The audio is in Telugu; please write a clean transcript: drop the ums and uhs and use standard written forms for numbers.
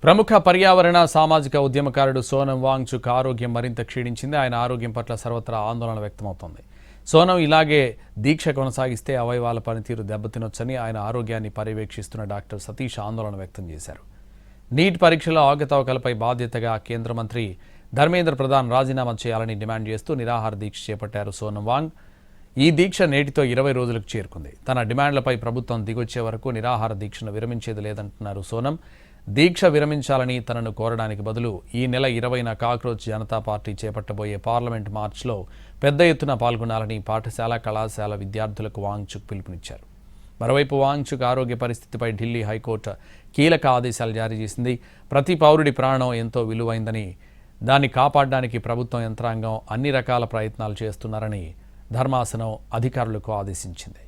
ప్రముఖ పర్యావరణ సామాజిక ఉద్యమకారుడు సోనం వాంగ్చుక్ ఆరోగ్యం మరింత క్షీణించింది. ఆయన ఆరోగ్యం పట్ల సర్వత్రా ఆందోళన వ్యక్తమవుతోంది. సోనం ఇలాగే దీక్ష కొనసాగిస్తే అవయవాల పనితీరు దెబ్బతినొచ్చని ఆయన ఆరోగ్యాన్ని పర్యవేక్షిస్తున్న డాక్టర్ సతీష్ ఆందోళన వ్యక్తం చేశారు. నీట్ పరీక్షల అవకతవకలపై బాధ్యతగా కేంద్ర మంత్రి ధర్మేంద్ర ప్రధాన్ రాజీనామా చేయాలని డిమాండ్ చేస్తూ నిరాహార దీక్ష చేపట్టారు సోనం వాంగ్. ఈ దీక్ష నేటితో 20 రోజులకు చేరుకుంది. తన డిమాండ్లపై ప్రభుత్వం దిగొచ్చే వరకు నిరాహార దీక్షను విరమించేది లేదంటున్నారు సోనం. దీక్ష విరమించాలని తనను కోరడానికి బదులు ఈ నెల 20న కాక్రోచ్ జనతా పార్టీ చేపట్టబోయే పార్లమెంట్ మార్చ్లో పెద్ద ఎత్తున పాల్గొనాలని పాఠశాల కళాశాల విద్యార్థులకు వాంగ్చుక్ పిలుపునిచ్చారు. మరోవైపు వాంగ్చుక్ ఆరోగ్య పరిస్థితిపై ఢిల్లీ హైకోర్టు కీలక ఆదేశాలు జారీ చేసింది. ప్రతి పౌరుడి ప్రాణం ఎంతో విలువైందని, దాన్ని కాపాడడానికి ప్రభుత్వం యంత్రాంగం అన్ని రకాల ప్రయత్నాలు చేస్తున్నారని ధర్మాసనం అధికారులకు ఆదేశించింది.